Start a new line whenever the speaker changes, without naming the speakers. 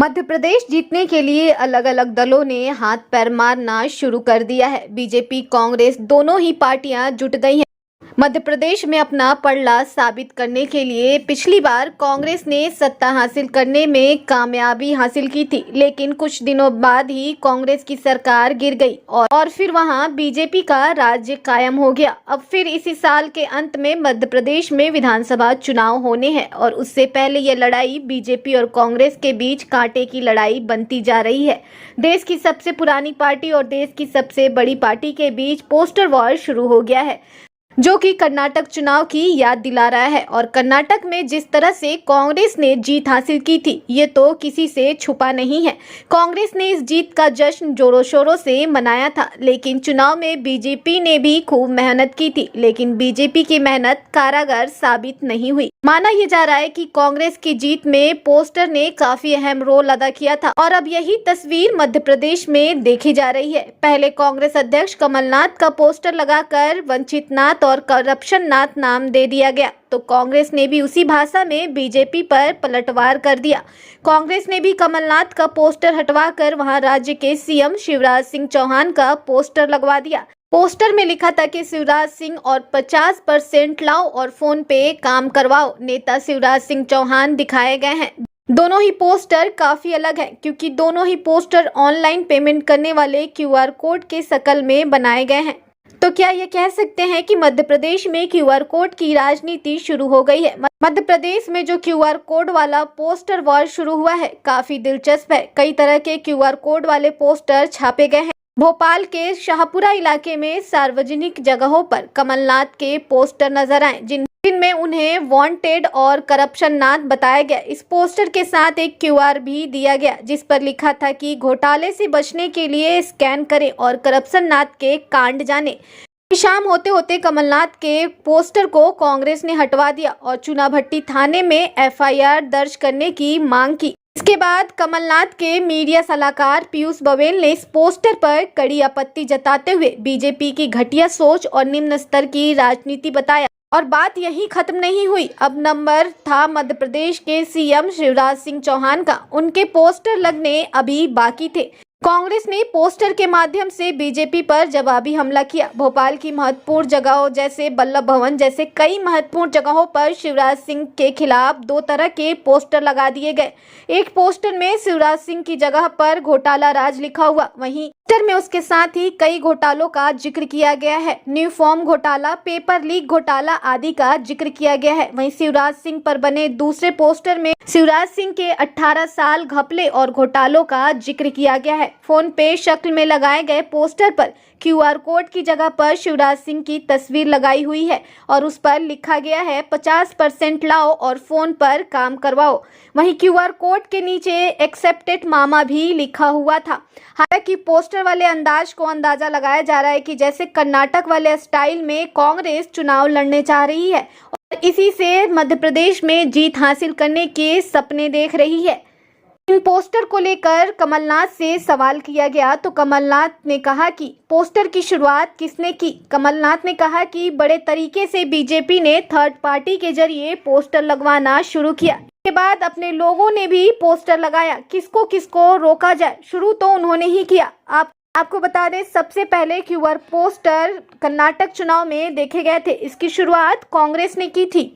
मध्य प्रदेश जीतने के लिए अलग अलग दलों ने हाथ पैर मारना शुरू कर दिया है। बीजेपी कांग्रेस दोनों ही पार्टियां जुट गई हैं मध्य प्रदेश में अपना पलड़ा साबित करने के लिए। पिछली बार कांग्रेस ने सत्ता हासिल करने में कामयाबी हासिल की थी, लेकिन कुछ दिनों बाद ही कांग्रेस की सरकार गिर गई और फिर वहां बीजेपी का राज्य कायम हो गया। अब फिर इसी साल के अंत में मध्य प्रदेश में विधानसभा चुनाव होने हैं और उससे पहले ये लड़ाई बीजेपी और कांग्रेस के बीच कांटे की लड़ाई बनती जा रही है। देश की सबसे पुरानी पार्टी और देश की सबसे बड़ी पार्टी के बीच पोस्टर वॉर शुरू हो गया है, जो कि कर्नाटक चुनाव की याद दिला रहा है। और कर्नाटक में जिस तरह से कांग्रेस ने जीत हासिल की थी, ये तो किसी से छुपा नहीं है। कांग्रेस ने इस जीत का जश्न जोरों शोरों से मनाया था, लेकिन चुनाव में बीजेपी ने भी खूब मेहनत की थी, लेकिन बीजेपी की मेहनत कारागर साबित नहीं हुई। माना यह जा रहा है कि कांग्रेस की जीत में पोस्टर ने काफी अहम रोल अदा किया था और अब यही तस्वीर मध्य प्रदेश में देखी जा रही है। पहले कांग्रेस अध्यक्ष कमलनाथ का पोस्टर लगाकर वंचित नाथ और करप्शन नाथ नाम दे दिया गया, तो कांग्रेस ने भी उसी भाषा में बीजेपी पर पलटवार कर दिया। कांग्रेस ने भी कमलनाथ का पोस्टर हटवाकर वहां राज्य के सीएम शिवराज सिंह चौहान का पोस्टर लगवा दिया। पोस्टर में लिखा था कि शिवराज सिंह और 50% लाओ और फोन पे काम करवाओ। नेता शिवराज सिंह चौहान दिखाए गए हैं। दोनों ही पोस्टर काफी अलग हैं, क्योंकि दोनों ही पोस्टर ऑनलाइन पेमेंट करने वाले क्यूआर कोड के शक्ल में बनाए गए हैं। तो क्या ये कह सकते हैं कि मध्य प्रदेश में क्यूआर कोड की राजनीति शुरू हो गई है? मध्य प्रदेश में जो क्यूआर कोड वाला पोस्टर वॉर शुरू हुआ है, काफी दिलचस्प है। कई तरह के क्यूआर कोड वाले पोस्टर छापे गए हैं। भोपाल के शाहपुरा इलाके में सार्वजनिक जगहों पर कमलनाथ के पोस्टर नजर आए, जिनमें उन्हें वांटेड और करप्शन नाथ बताया गया। इस पोस्टर के साथ एक क्यूआर भी दिया गया, जिस पर लिखा था कि घोटाले से बचने के लिए स्कैन करें और करप्शन नाथ के कांड जाने। शाम होते होते कमलनाथ के पोस्टर को कांग्रेस ने हटवा दिया और चुनाभट्टी थाने में एफआईआर दर्ज करने की मांग की। इसके बाद कमलनाथ के मीडिया सलाहकार पीयूष बबेल ने इस पोस्टर पर कड़ी आपत्ति जताते हुए बीजेपी की घटिया सोच और निम्न स्तर की राजनीति बताया। और बात यही खत्म नहीं हुई। अब नंबर था मध्य प्रदेश के सीएम शिवराज सिंह चौहान का। उनके पोस्टर लगने अभी बाकी थे। कांग्रेस ने पोस्टर के माध्यम से बीजेपी पर जवाबी हमला किया। भोपाल की महत्वपूर्ण जगहों जैसे बल्लभ भवन जैसे कई महत्वपूर्ण जगहों पर शिवराज सिंह के खिलाफ दो तरह के पोस्टर लगा दिए गए। एक पोस्टर में शिवराज सिंह की जगह पर घोटाला राज लिखा हुआ, वहीं पोस्टर में उसके साथ ही कई घोटालों का जिक्र किया गया है। न्यू फॉर्म घोटाला, पेपर लीक घोटाला आदि का जिक्र किया गया है। वहीं शिवराज सिंह पर बने दूसरे पोस्टर में शिवराज सिंह के 18 साल घपले और घोटालों का जिक्र किया गया है। फोन पे शक्ल में लगाए गए पोस्टर पर क्यूआर कोड की जगह पर शिवराज सिंह की तस्वीर लगाई हुई है और उस पर लिखा गया है 50% लाओ और फोन पर काम करवाओ। वहीं क्यूआर कोड के नीचे एक्सेप्टेड मामा भी लिखा हुआ था। हालांकि पोस्टर वाले अंदाज को अंदाजा लगाया जा रहा है कि जैसे कर्नाटक वाले स्टाइल में कांग्रेस चुनाव लड़ने चाह रही है और इसी से मध्य प्रदेश में जीत हासिल करने के सपने देख रही है। इन पोस्टर को लेकर कमलनाथ से सवाल किया गया तो कमलनाथ ने कहा कि पोस्टर की शुरुआत किसने की। कमलनाथ ने कहा कि बड़े तरीके से बीजेपी ने थर्ड पार्टी के जरिए पोस्टर लगवाना शुरू किया। इसके बाद अपने लोगों ने भी पोस्टर लगाया। किसको किसको रोका जाए, शुरू तो उन्होंने ही किया। आपको बता दें, सबसे पहले क्यूआर पोस्टर कर्नाटक चुनाव में देखे गए थे। इसकी शुरुआत कांग्रेस ने की थी।